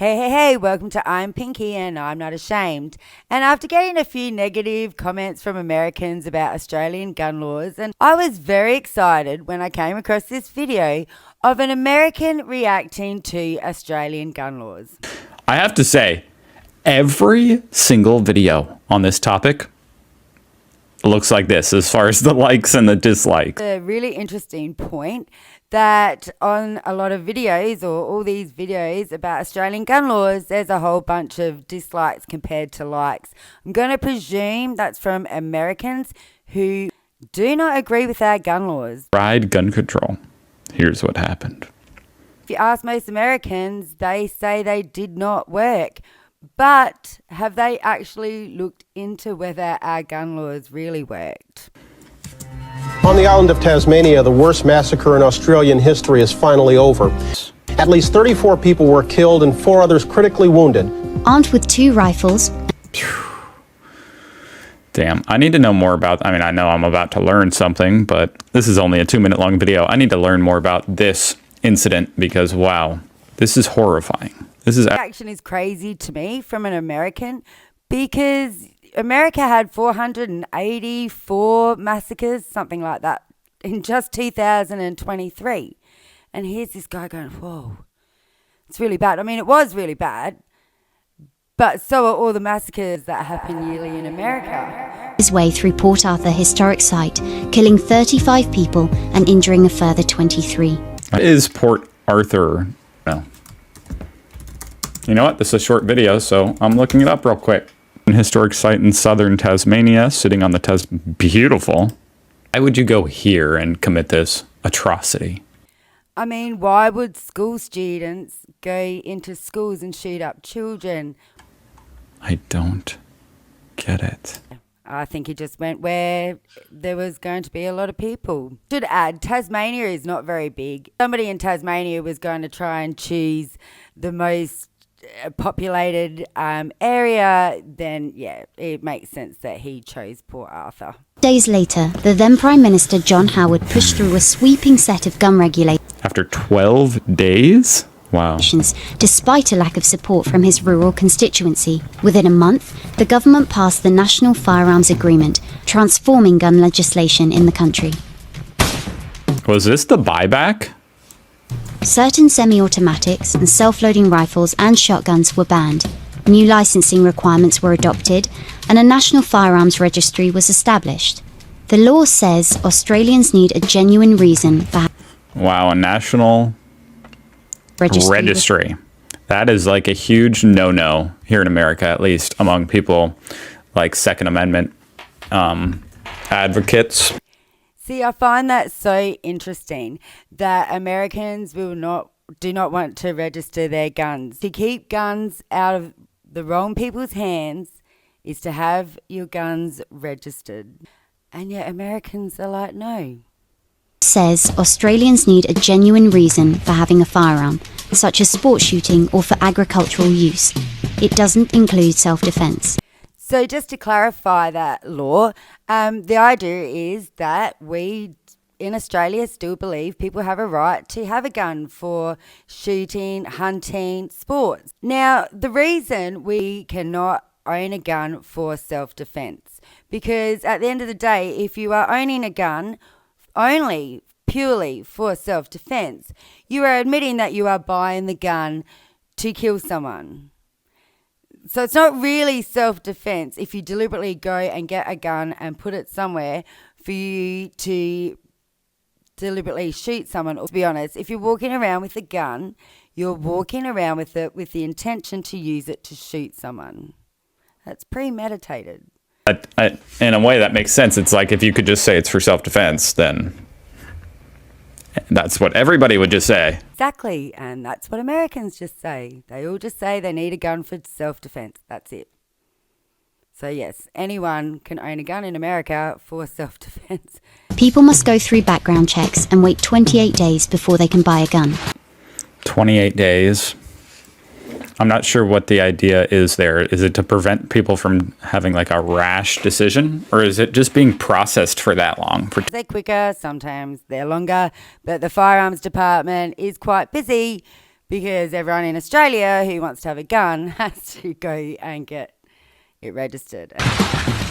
Hey, welcome to I'm Pinky and I'm Not Ashamed. And after getting a few negative comments from Americans about Australian gun laws, and I was very excited when I came across this video of an American reacting to Australian gun laws. I have to say, every single video on this topic looks like this as far as the likes and the dislikes. A really interesting point that on a lot of videos or all these videos about Australian gun laws, there's a whole bunch of dislikes compared to likes. I'm going to presume that's from Americans who do not agree with our gun laws. Tried gun control. Here's what happened. If you ask most Americans, they say they did not work. But have they actually looked into whether our gun laws really worked? On the island of Tasmania, the worst massacre in Australian history is finally over. At least 34 people were killed and 4 others critically wounded. Armed with 2 rifles. Damn, I need to know more about, I know I'm about to learn something, but this is only a 2-minute long video. I need to learn more about this incident because, wow, this is horrifying. This reaction is crazy to me from an American because America had 484 massacres, something like that, in just 2023. And here's this guy going, whoa, it's really bad. I mean, it was really bad, but so are all the massacres that happen yearly in America. His way through Port Arthur historic site, killing 35 people and injuring a further 23. Is Port Arthur, no. You know what? This is a short video, so I'm looking it up real quick. An historic site in southern Tasmania, sitting on the beautiful. Why would you go here and commit this atrocity? I mean, why would school students go into schools and shoot up children? I don't get it. I think he just went where there was going to be a lot of people. Should add, Tasmania is not very big. Somebody in Tasmania was going to try and choose the most populated area, then yeah, it makes sense that he chose Port Arthur. Days later, the then Prime Minister John Howard pushed through a sweeping set of gun regulations. After 12 days? Wow. Despite a lack of support from his rural constituency. Within a month, the government passed the National Firearms Agreement, transforming gun legislation in the country. Was this the buyback? Certain semi-automatics and self-loading rifles and shotguns were banned. New licensing requirements were adopted, and a national firearms registry was established. The law says Australians need a genuine reason for... Wow, a national registry. That is like a huge no-no here in America, at least among people like Second Amendment advocates. See, I find that so interesting that Americans do not want to register their guns. To keep guns out of the wrong people's hands is to have your guns registered. And yet Americans are like, no. Says Australians need a genuine reason for having a firearm, such as sport shooting or for agricultural use. It doesn't include self-defense. So just to clarify that law, the idea is that we in Australia still believe people have a right to have a gun for shooting, hunting, sports. Now, the reason we cannot own a gun for self-defense, because at the end of the day, if you are owning a gun only purely for self-defense, you are admitting that you are buying the gun to kill someone. So it's not really self-defense if you deliberately go and get a gun and put it somewhere for you to deliberately shoot someone. Or to be honest, if you're walking around with a gun, you're walking around with it with the intention to use it to shoot someone. That's premeditated. In a way that makes sense. It's like if you could just say it's for self-defense, then that's what everybody would just say. Exactly, and that's what Americans just say. They all just say they need a gun for self-defense. That's it. So yes, anyone can own a gun in America for self-defense. People must go through background checks and wait 28 days before they can buy a gun. 28 days. I'm not sure what the idea is there. Is it to prevent people from having like a rash decision, or is it just being processed for that long? They're quicker, sometimes they're longer, but the firearms department is quite busy because everyone in Australia who wants to have a gun has to go and get it registered.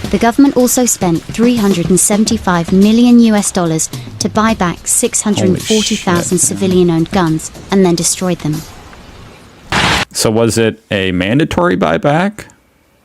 The government also spent $375 million to buy back 640,000 civilian-owned guns and then destroyed them. So was it a mandatory buyback?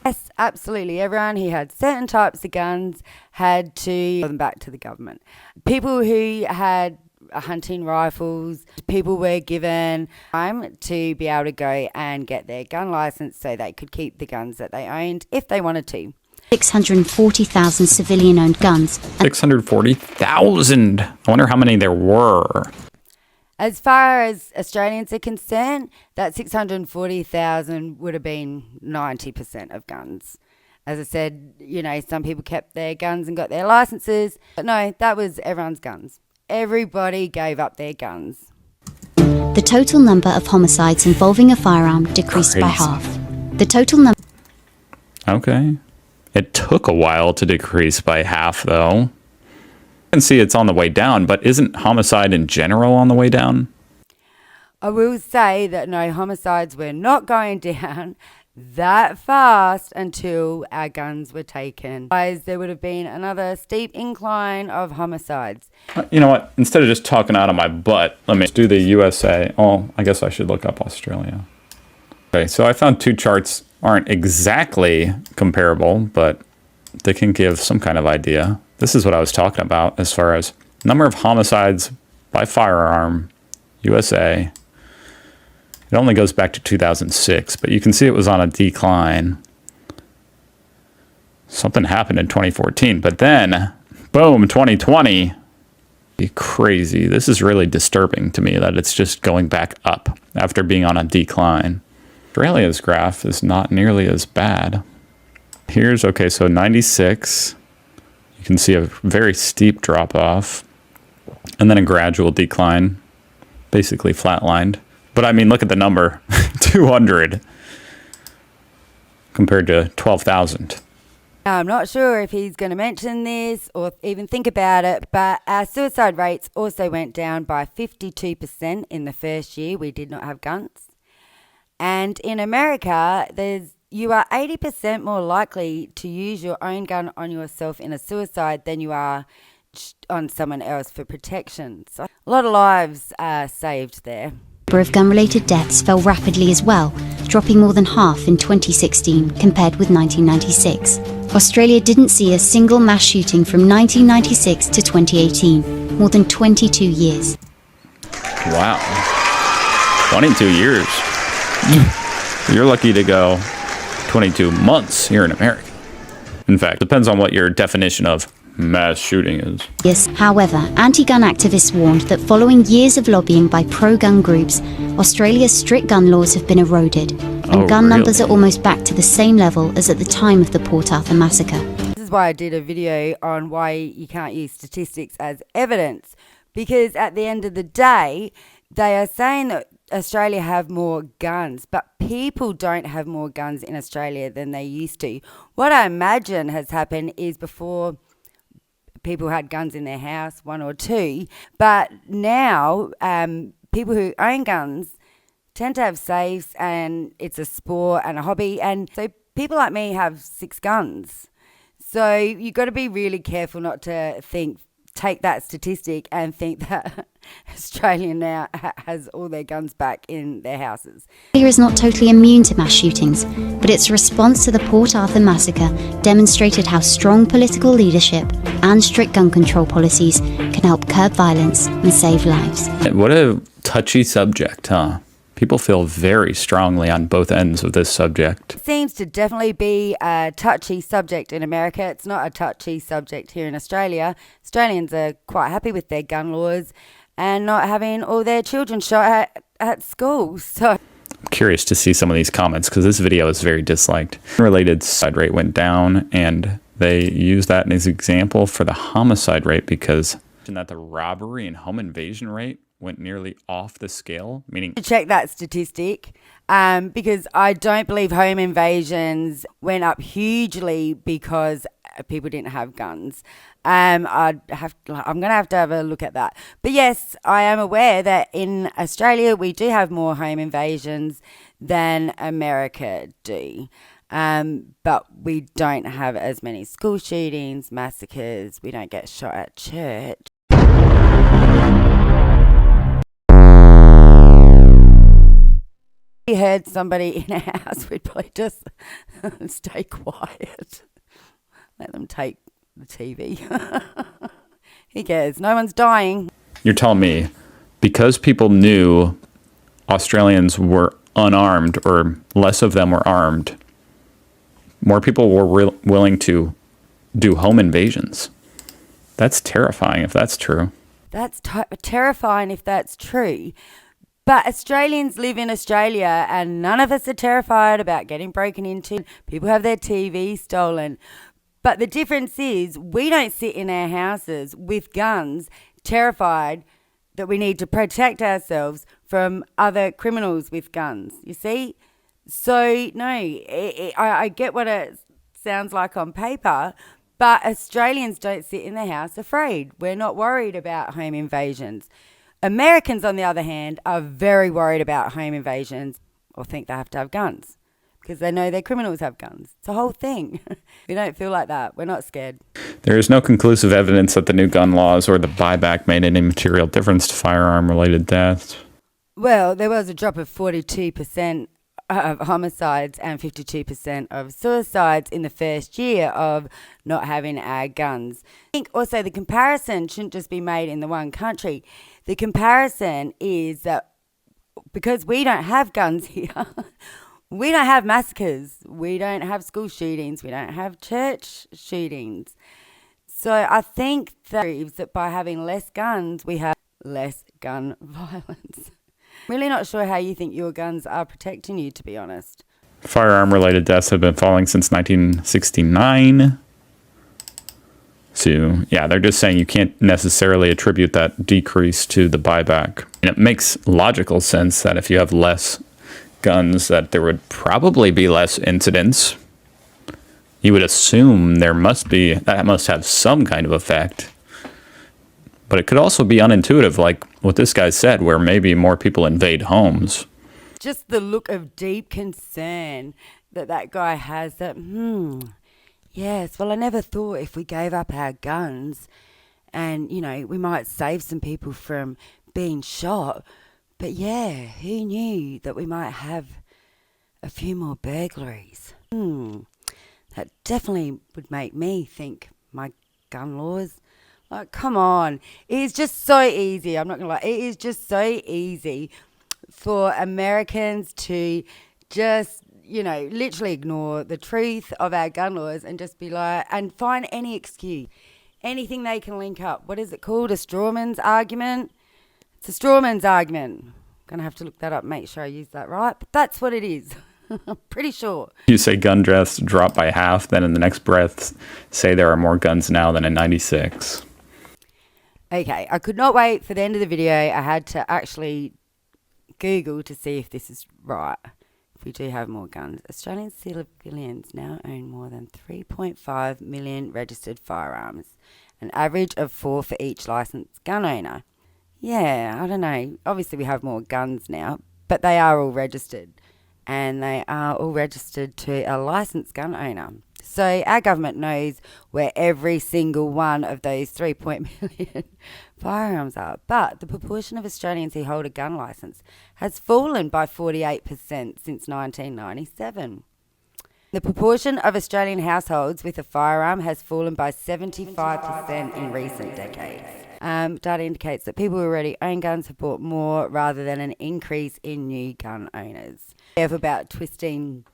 Yes, absolutely. Everyone who had certain types of guns had to give them back to the government. People who had hunting rifles, people were given time to be able to go and get their gun license so they could keep the guns that they owned if they wanted to. 640,000 civilian-owned guns. 640,000. I wonder how many there were. As far as Australians are concerned, that 640,000 would have been 90% of guns. As I said, you know, some people kept their guns and got their licenses, but no, that was everyone's guns. Everybody gave up their guns. The total number of homicides involving a firearm decreased by half. The total number... Okay. It took a while to decrease by half, though. You can see it's on the way down, but isn't homicide in general on the way down? I will say that no, homicides were not going down that fast until our guns were taken. Otherwise, there would have been another steep incline of homicides. You know what? Instead of just talking out of my butt, let me do the USA. Oh, I guess I should look up Australia. Okay, so I found two charts. Aren't exactly comparable, but they can give some kind of idea. This is what I was talking about as far as number of homicides by firearm, USA. It only goes back to 2006, but you can see it was on a decline. Something happened in 2014, but then, boom, 2020. Be crazy. This is really disturbing to me that it's just going back up after being on a decline. Australia's graph is not nearly as bad. Here's, okay, so 96. You can see a very steep drop off and then a gradual decline, basically flatlined. But I mean, look at the number, 200 compared to 12,000. I'm not sure if he's going to mention this or even think about it, but our suicide rates also went down by 52% in the first year we did not have guns. And in America, you are 80% more likely to use your own gun on yourself in a suicide than you are on someone else for protection. So a lot of lives are saved there. The number of gun-related deaths fell rapidly as well, dropping more than half in 2016 compared with 1996. Australia didn't see a single mass shooting from 1996 to 2018, more than 22 years. Wow. 22 years. You're lucky to go 22 months here in America. In fact, depends on what your definition of mass shooting is. Yes, however, anti-gun activists warned that following years of lobbying by pro-gun groups, Australia's strict gun laws have been eroded, and gun numbers are almost back to the same level as at the time of the Port Arthur massacre. This is why I did a video on why you can't use statistics as evidence, because at the end of the day, they are saying that Australia have more guns, but people don't have more guns in Australia than they used to. What I imagine has happened is before people had guns in their house, one or two, but now people who own guns tend to have safes and it's a sport and a hobby, and so people like me have 6 guns. So you've got to be really careful not to take that statistic and think that Australia now has all their guns back in their houses. Australia is not totally immune to mass shootings, but its response to the Port Arthur massacre demonstrated how strong political leadership and strict gun control policies can help curb violence and save lives. What a touchy subject, huh? People feel very strongly on both ends of this subject. It seems to definitely be a touchy subject in America. It's not a touchy subject here in Australia. Australians are quite happy with their gun laws and not having all their children shot at school. So I'm curious to see some of these comments because this video is very disliked. Related suicide rate went down, and they use that as an example for the homicide rate because that the robbery and home invasion rate went nearly off the scale, meaning... Check that statistic because I don't believe home invasions went up hugely because people didn't have guns. I'm going to have a look at that. But yes, I am aware that in Australia we do have more home invasions than America do. But we don't have as many school shootings, massacres. We don't get shot at church. If we heard somebody in a house, we'd probably just stay quiet. Let them take the TV. Who cares? No one's dying. You're telling me because people knew Australians were unarmed, or less of them were armed, more people were willing to do home invasions. That's terrifying if that's true. That's terrifying if that's true. But Australians live in Australia and none of us are terrified about getting broken into. People have their TV stolen. But the difference is we don't sit in our houses with guns, terrified that we need to protect ourselves from other criminals with guns. You see? So, no, I get what it sounds like on paper, but Australians don't sit in their house afraid. We're not worried about home invasions. Americans, on the other hand, are very worried about home invasions or think they have to have guns because they know their criminals have guns. It's a whole thing. We don't feel like that. We're not scared. There is no conclusive evidence that the new gun laws or the buyback made any material difference to firearm-related deaths. Well, there was a drop of 42% of homicides and 52% of suicides in the first year of not having our guns. I think also the comparison shouldn't just be made in the one country. The comparison is that because we don't have guns here, we don't have massacres, we don't have school shootings, we don't have church shootings. So I think that by having less guns, we have less gun violence. Really not sure how you think your guns are protecting you, to be honest. Firearm-related deaths have been falling since 1969. So, yeah, they're just saying you can't necessarily attribute that decrease to the buyback. And it makes logical sense that if you have less guns, that there would probably be less incidents. You would assume that must have some kind of effect. But it could also be unintuitive, like what this guy said, where maybe more people invade homes. Just the look of deep concern that guy has that, yes, well, I never thought if we gave up our guns and, we might save some people from being shot. But yeah, who knew that we might have a few more burglaries? That definitely would make me think my gun laws. Like, come on. It is just so easy. I'm not going to lie. It is just so easy for Americans to just, literally ignore the truth of our gun laws and just be like, and find any excuse, anything they can link up. What is it called? A strawman's argument? It's a strawman's argument. I'm going to have to look that up, make sure I use that right. But that's what it is. I'm pretty sure. You say gun deaths drop by half, then in the next breath say there are more guns now than in 96. Okay, I could not wait for the end of the video. I had to actually Google to see if this is right. If we do have more guns. Australian civilians now own more than 3.5 million registered firearms, an average of 4 for each licensed gun owner. Yeah, I don't know. Obviously we have more guns now, but they are all registered. And they are all registered to a licensed gun owner. So our government knows where every single one of those 3 million firearms are. But the proportion of Australians who hold a gun licence has fallen by 48% since 1997. The proportion of Australian households with a firearm has fallen by 75% in recent decades. Data indicates that people who already own guns have bought more rather than an increase in new gun owners. About twisting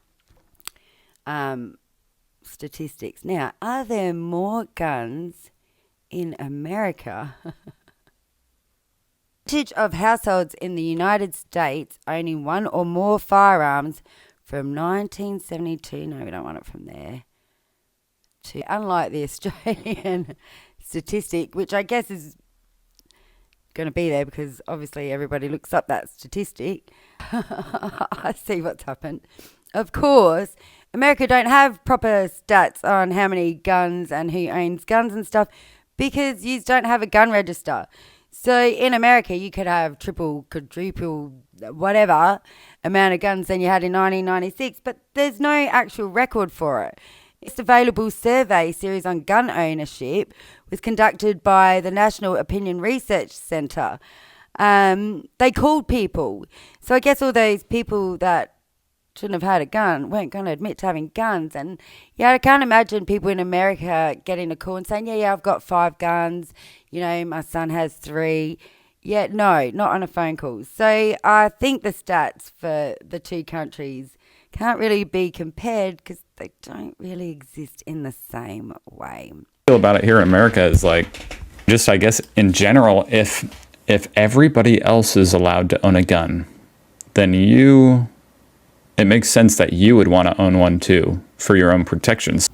statistics. Now, are there more guns in America? Percentage of households in the United States owning one or more firearms from 1972. No, we don't want it from there. Unlike the Australian statistic, which I guess is going to be there because obviously everybody looks up that statistic. I see what's happened. Of course, America don't have proper stats on how many guns and who owns guns and stuff because you don't have a gun register. So in America, you could have triple, quadruple, whatever amount of guns than you had in 1996, but there's no actual record for it. This available survey series on gun ownership was conducted by the National Opinion Research Centre. They called people. So I guess all those people that shouldn't have had a gun weren't going to admit to having guns. And yeah, I can't imagine people in America getting a call and saying, yeah, I've got 5 guns. You know, my son has 3. Yeah, no, not on a phone call. So I think the stats for the two countries can't really be compared because they don't really exist in the same way. Feel about it here in America is like, just I guess in general, if everybody else is allowed to own a gun, then it makes sense that you would want to own one too for your own protections.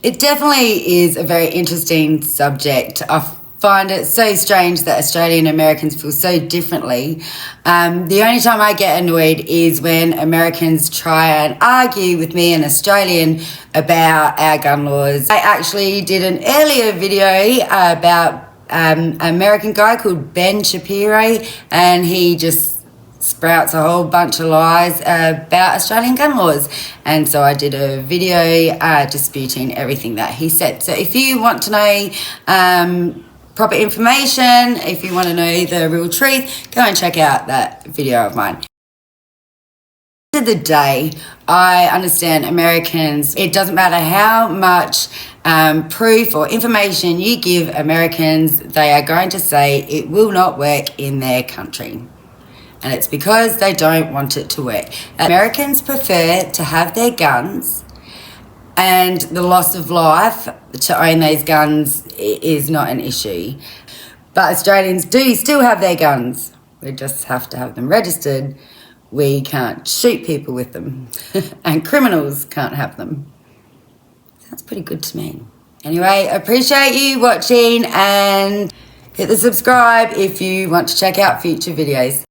It definitely is a very interesting subject. I find it so strange that Australian Americans feel so differently. The only time I get annoyed is when Americans try and argue with me, an Australian, about our gun laws. I actually did an earlier video about an American guy called Ben Shapiro, and he just sprouts a whole bunch of lies about Australian gun laws. And so I did a video disputing everything that he said. So if you want to know proper information, if you want to know the real truth, go and check out that video of mine. At the end of the day, I understand Americans, it doesn't matter how much proof or information you give Americans, they are going to say it will not work in their country. And it's because they don't want it to work. Americans prefer to have their guns, and the loss of life to own those guns is not an issue. But Australians do still have their guns. We just have to have them registered. We can't shoot people with them. And criminals can't have them. Sounds pretty good to me. Anyway, appreciate you watching, and hit the subscribe if you want to check out future videos.